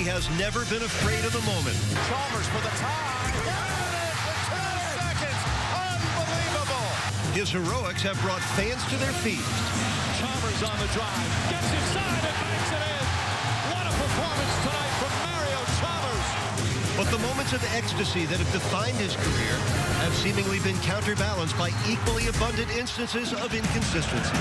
he has never been afraid of the moment. Chalmers for the tie. Got it with 10 seconds. Unbelievable. His heroics have brought fans to their feet. Chalmers on the drive. Gets inside and banks it in. What a performance tonight from Mario Chalmers. But the moments of ecstasy that have defined his career have seemingly been counterbalanced by equally abundant instances of inconsistency.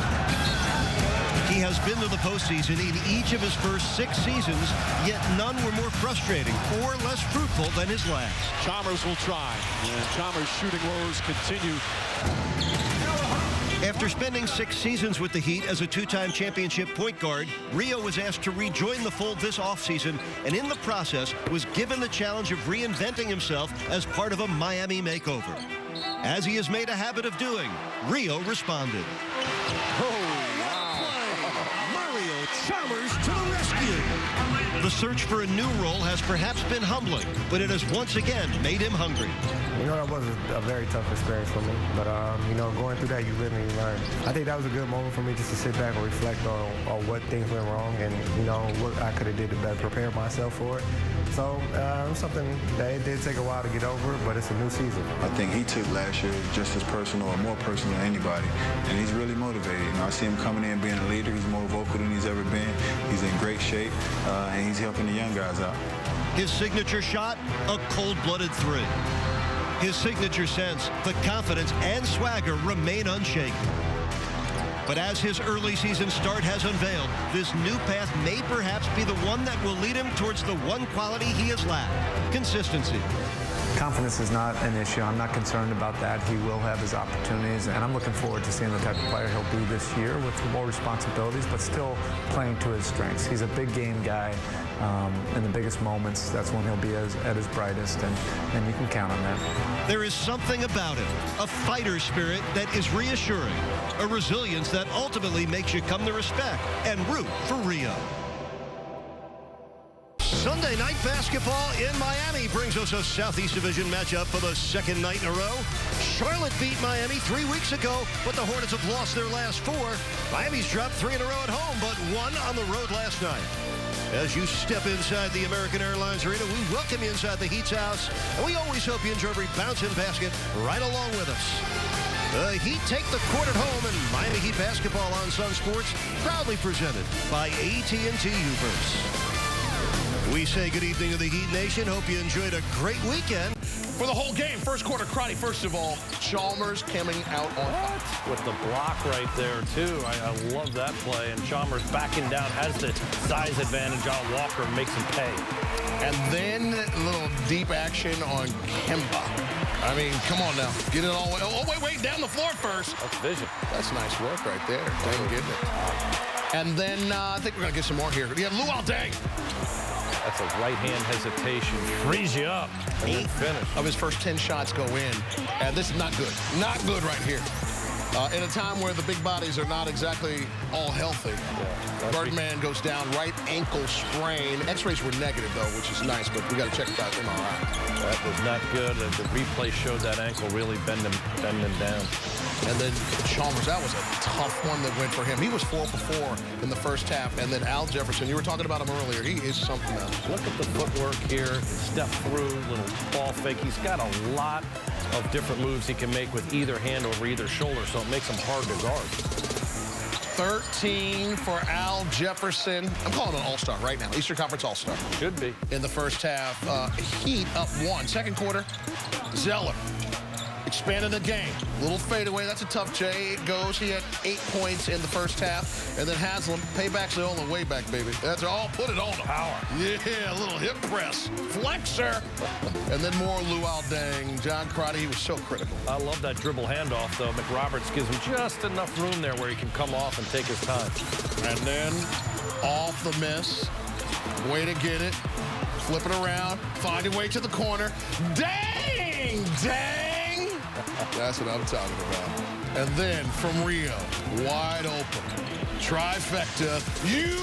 He has been to the postseason in each of his first 6 seasons, yet none were more frustrating or less fruitful than his last. Chalmers will try, and Chalmers' shooting woes continue. After spending 6 seasons with the Heat as a 2-time championship point guard, Rio was asked to rejoin the fold this offseason, and in the process was given the challenge of reinventing himself as part of a Miami makeover. As he has made a habit of doing, Rio responded. Mario Chalmers to the rescue. The search for a new role has perhaps been humbling, but it has once again made him hungry. You know, that was a very tough experience for me, but, you know, going through that, you live and you learn. I think that was a good moment for me just to sit back and reflect on what things went wrong and, you know, what I could have did to better prepare myself for it. So it was something that it did take a while to get over, but it's a new season. I think he took last year just as personal or more personal than anybody, and he's really motivated. You know, I see him coming in being a leader. He's more vocal than he's ever been. He's in great shape, and he's helping the young guys out. His signature shot, a cold-blooded 3. His signature sense, the confidence and swagger remain unshaken. But as his early season start has unveiled, this new path may perhaps be the one that will lead him towards the one quality he has lacked: consistency. Confidence is not an issue. I'm not concerned about that. He will have his opportunities, and I'm looking forward to seeing the type of player he'll be this year with more responsibilities, but still playing to his strengths. He's a big game guy. In the biggest moments, that's when he'll be at his brightest, and you can count on that. There is something about him, a fighter spirit that is reassuring, a resilience that ultimately makes you come to respect and root for Rio. Sunday night basketball in Miami brings us a Southeast Division matchup for the second night in a row. Charlotte beat Miami 3 weeks ago, but the Hornets have lost their last 4. Miami's dropped 3 in a row at home, but 1 on the road last night. As you step inside the American Airlines Arena, we welcome you inside the Heat's house, and we always hope you enjoy every bounce and basket right along with us. The Heat take the court at home, and Miami Heat basketball on Sunsports, proudly presented by AT&T Uverse. We say good evening to the Heat Nation. Hope you enjoyed a great weekend. For the whole game, first quarter, Crotty, first of all, Chalmers coming out on top. With the block right there, too. I love that play. And Chalmers backing down, has the size advantage on Walker, makes him pay. And then a little deep action on Kemba. I mean, come on now. Get it all the way. Oh, wait, down the floor first. That's vision. That's nice work right there. Dang, getting it. And then I think we're going to get some more here. We have Luol Deng. That's a right-hand hesitation. Freeze you up. And then finish. Of his first 10 shots go in. And this is not good. Not good right here. In a time where the big bodies are not exactly all healthy. Yeah, Birdman goes down, right ankle sprain. X-rays were negative, though, which is nice, but we got to check that MRI. That was not good. The replay showed that ankle really bending down. And then Chalmers, that was a tough one that went for him. He was 4 for 4 in the first half. And then Al Jefferson, you were talking about him earlier. He is something else. Look at the footwork here. Step through, little ball fake. He's got a lot of different moves he can make with either hand over either shoulder, so it makes him hard to guard. 13 for Al Jefferson. I'm calling an all-star right now. Eastern Conference all-star. Should be. In the first half, Heat up 1. Second quarter, Zeller expanded the game. Little fadeaway. That's a tough J. It goes. He had 8 points in the first half. And then Haslam, payback's the only way back, baby. That's all. Put it on him. Power. Yeah, a little hip press. Flexor. And then more Luol Deng. John Crotty, he was so critical. I love that dribble handoff, though. McRoberts gives him just enough room there where he can come off and take his time. And then off the miss. Way to get it. Flip it around. Find your way to the corner. Dang! That's what I'm talking about. And then from Rio, wide open. Trifecta. You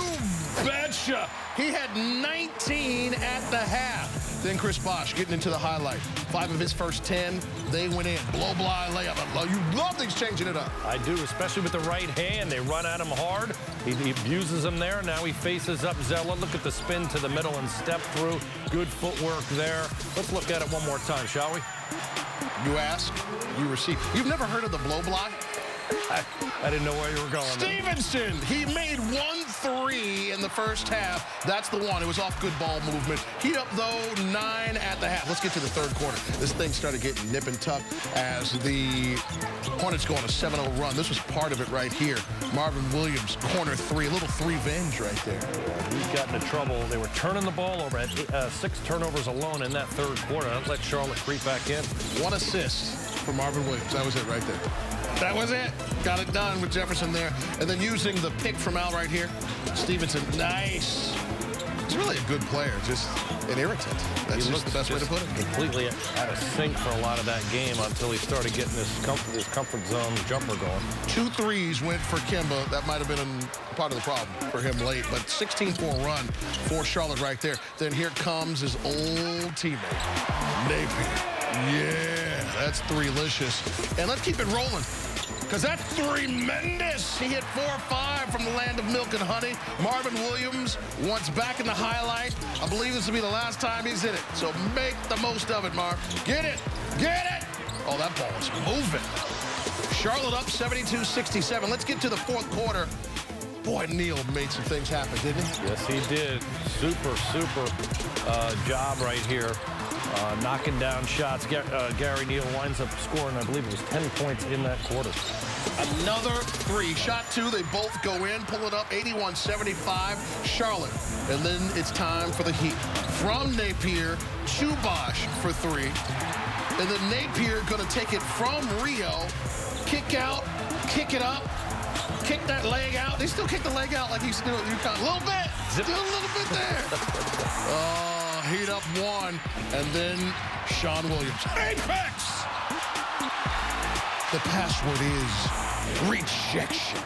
betcha. He had 19 at the half. Then Chris Bosh getting into the highlight. 5 of his first 10, they went in. Blow-by layup. You love these changing it up. I do, especially with the right hand. They run at him hard. He abuses him there. Now he faces up Zella. Look at the spin to the middle and step through. Good footwork there. Let's look at it one more time, shall we? You ask, you receive. You've never heard of the blow-by? I didn't know where you were going. Stevenson, he made 1 3 in the first half. That's the one. It was off good ball movement. Heat up, though, 9 at the half. Let's get to the third quarter. This thing started getting nip and tuck as the Hornets go on a 7-0 run. This was part of it right here. Marvin Williams, corner 3. A little 3-venge right there. We've gotten into trouble. They were turning the ball over at 6 turnovers alone in that third quarter. That let Charlotte creep back in. 1 assist for Marvin Williams. That was it right there. That was it. Got it done with Jefferson there. And then using the pick from Al right here. Stevenson, nice. He's really a good player, just an irritant. That's just the best way to put it. Completely out of sync for a lot of that game until he started getting his comfort zone jumper going. 2 threes went for Kemba. That might have been part of the problem for him late, but 16-4 run for Charlotte right there. Then here comes his old teammate, Napier. Yeah, that's three-licious. And let's keep it rolling, because that's tremendous. He hit 4 or 5 from the land of milk and honey. Marvin Williams wants back in the highlight. I believe this will be the last time he's hit it. So make the most of it, Marv. Get it. Get it. Oh, that ball is moving. Charlotte up 72-67. Let's get to the fourth quarter. Boy, Neal made some things happen, didn't he? Yes, he did. Super job right here. Knocking down shots. Gary Neal winds up scoring, I believe it was 10 points in that quarter. Another 3. Shot 2. They both go in. Pull it up 81-75. Charlotte. And then it's time for the Heat. From Napier to Bosh for 3. And then Napier going to take it from Rio. Kick out. Kick it up. Kick that leg out. They still kick the leg out like you a little bit. Still a little bit there. Heat up 1. And then Sean Williams. Apex! The password is rejection.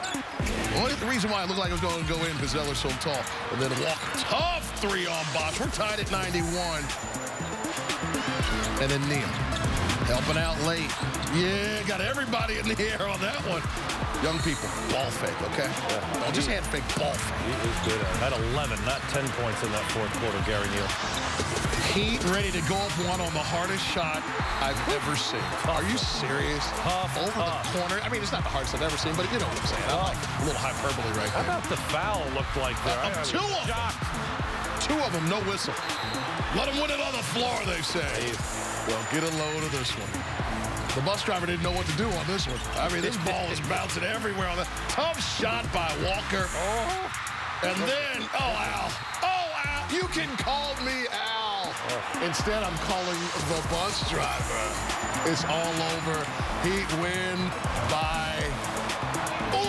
Only the reason why it looked like it was going to go in because Zeller's so tall. And then Walker. Tough 3 on Bosh. We're tied at 91. And then Neal. Helping out late. Yeah, got everybody in the air on that one. Young people, ball fake, okay? Yeah. Don't just hand fake, ball fake. He was good at it. Had 11, not 10 points in that fourth quarter, Gary Neal. Heat ready to go up 1 on the hardest shot I've ever seen. Are you serious? Tough. Over the corner. I mean, it's not the hardest I've ever seen, but you know what I'm saying. I like a little hyperbole right there. How about the foul looked like there? 2 of them. 2 of them, no whistle. Let them win it on the floor, they say. Well, get a load of this one. The bus driver didn't know what to do on this one. I mean, this ball is bouncing everywhere on that. Tough shot by Walker. And then, Al. Al, you can call me Al. Instead, I'm calling the bus driver. It's all over. Heat win by 1.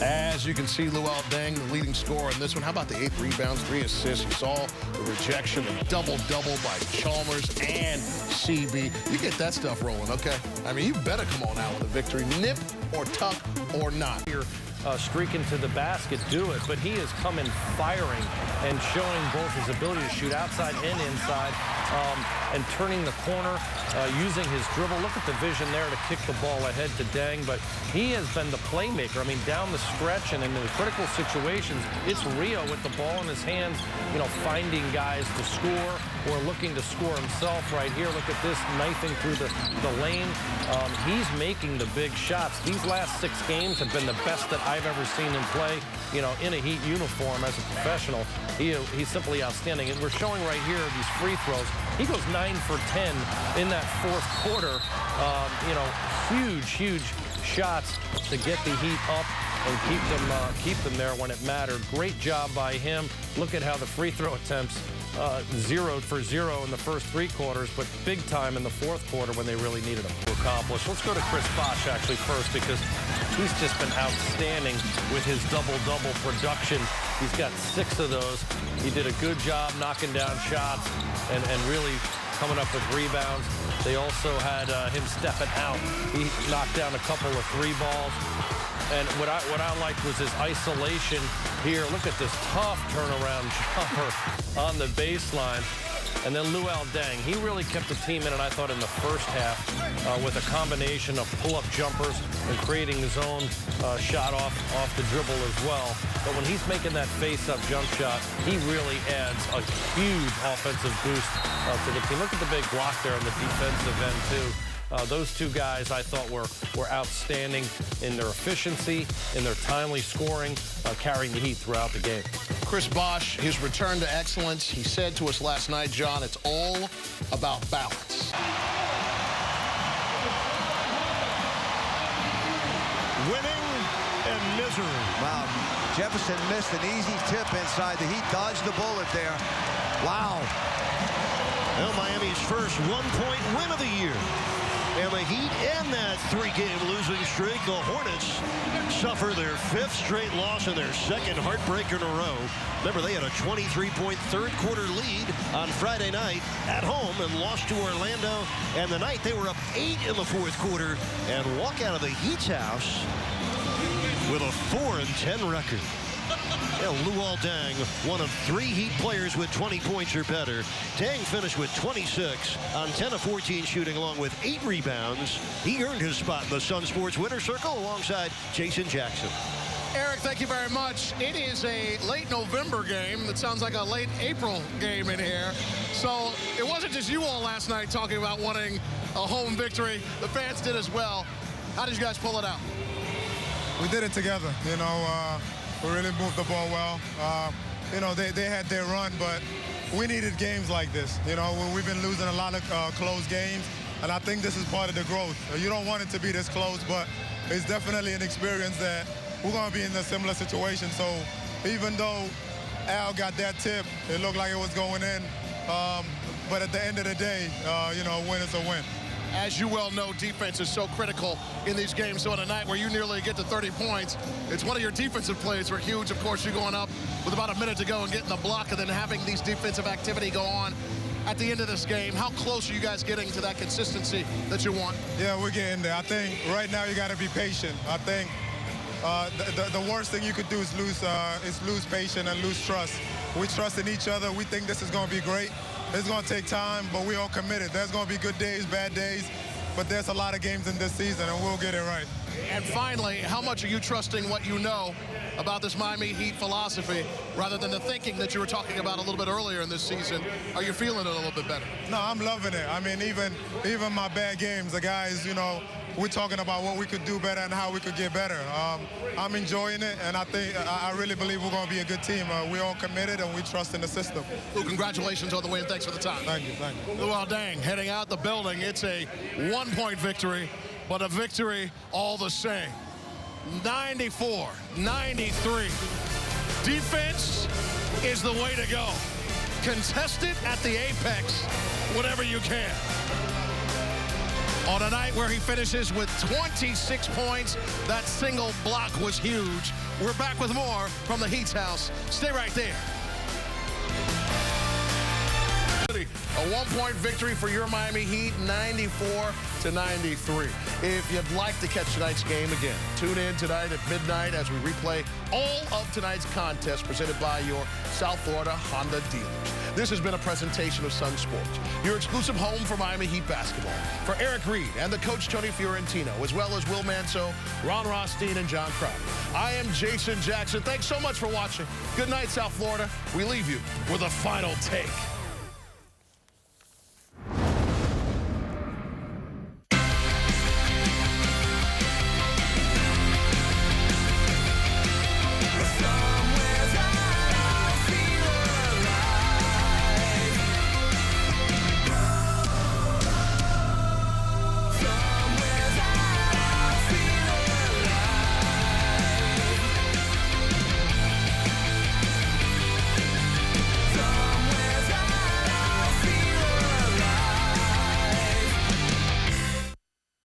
As you can see, Luol Deng, the leading scorer in this one. How about the 8 rebounds, 3 assists? You saw the rejection, a double-double by Chalmers and CB. You get that stuff rolling, okay? I mean, you better come on out with a victory. Nip or tuck or not. Here, streaking to the basket, do it. But he is coming firing and showing both his ability to shoot outside and inside and turning the corner, using his dribble. Look at the vision there to kick the ball ahead to Deng. But he has been the playmaker. I mean, down the stretch and in the critical situations, it's Rio with the ball in his hands, you know, finding guys to score or looking to score himself right here. Look at this, knifing through the lane. He's making the big shots. These last 6 games have been the best that I've ever seen him play, you know, in a Heat uniform as a professional. He's simply outstanding. And we're showing right here these free throws. He goes 9 for 10 in that fourth quarter. You know, huge shots to get the Heat up and keep them there when it mattered. Great job by him. Look at how the free throw attempts 0 for 0 in the first 3 quarters, but big time in the fourth quarter when they really needed him to accomplish. Let's go to Chris Bosh actually first, because he's just been outstanding with his double-double production. He's got 6 of those. He did a good job knocking down shots and really coming up with rebounds. They also had him stepping out. He knocked down a couple of 3 balls. And what I liked was his isolation here. Look at this tough turnaround jumper on the baseline. And then Luol Deng, he really kept the team in it, I thought, in the first half with a combination of pull-up jumpers and creating his own shot off the dribble as well. But when he's making that face-up jump shot, he really adds a huge offensive boost to the team. Look at the big block there on the defensive end, too. Those two guys, I thought, were outstanding in their efficiency, in their timely scoring, carrying the Heat throughout the game. Chris Bosh, his return to excellence, he said to us last night, John, it's all about balance. Winning and misery. Wow, Jefferson missed an easy tip inside. The Heat dodged the bullet there. Wow. Well, Miami's first one-point win of the year. And the Heat end that three-game losing streak. The Hornets suffer their fifth straight loss and their second heartbreaker in a row. Remember, they had a 23-point third-quarter lead on Friday night at home and lost to Orlando. And the night they were up 8 in the fourth quarter and walk out of the Heat's house with a 4-10 record. Luol Deng, one of 3 Heat players with 20 points or better. Deng finished with 26 on 10 of 14 shooting, along with 8 rebounds. He earned his spot in the Sunsports winner circle alongside Jason Jackson. Eric, thank you very much. It is a late November game that sounds like a late April game in here. So it wasn't just you all last night talking about wanting a home victory. The fans did as well. How did you guys pull it out? We did it together, you know. We really moved the ball well. You know, they had their run, but we needed games like this. You know, we've been losing a lot of close games, and I think this is part of the growth. You don't want it to be this close, but it's definitely an experience that we're going to be in a similar situation. So even though Al got that tip, it looked like it was going in. But at the end of the day, you know, a win is a win. As you well know, defense is so critical in these games. So on a night where you nearly get to 30 points, it's one of your defensive plays were huge. Of course, you're going up with about a minute to go and getting the block and then having these defensive activity go on at the end of this game. How close are you guys getting to that consistency that you want? Yeah, we're getting there. I think right now you got to be patient. I think the worst thing you could do is lose patience and lose trust. We trust in each other. We think this is going to be great. It's going to take time, but we're all committed. There's going to be good days, bad days, but there's a lot of games in this season, and we'll get it right. And finally, how much are you trusting what you know about this Miami Heat philosophy rather than the thinking that you were talking about a little bit earlier in this season? Are you feeling it a little bit better? No, I'm loving it. I mean, even my bad games, the guys, you know, we're talking about what we could do better and how we could get better. I'm enjoying it, and I really believe we're going to be a good team. We're all committed, and we trust in the system. Lou, congratulations on the win. Thanks for the time. Thank you. Thank you. Luol Deng heading out the building. It's a one-point victory, but a victory all the same. 94-93. Defense is the way to go. Contest it at the apex whenever you can. On a night where he finishes with 26 points, that single block was huge. We're back with more from the Heat's house. Stay right there. A one-point victory for your Miami Heat, 94-93. If you'd like to catch tonight's game again, tune in tonight at midnight as we replay all of tonight's contest presented by your South Florida Honda dealers. This has been a presentation of Sunsports, your exclusive home for Miami Heat basketball. For Eric Reed and the coach Tony Fiorentino, as well as Will Manso, Ron Rothstein, and John Crowder, I am Jason Jackson. Thanks so much for watching. Good night, South Florida. We leave you with a final take.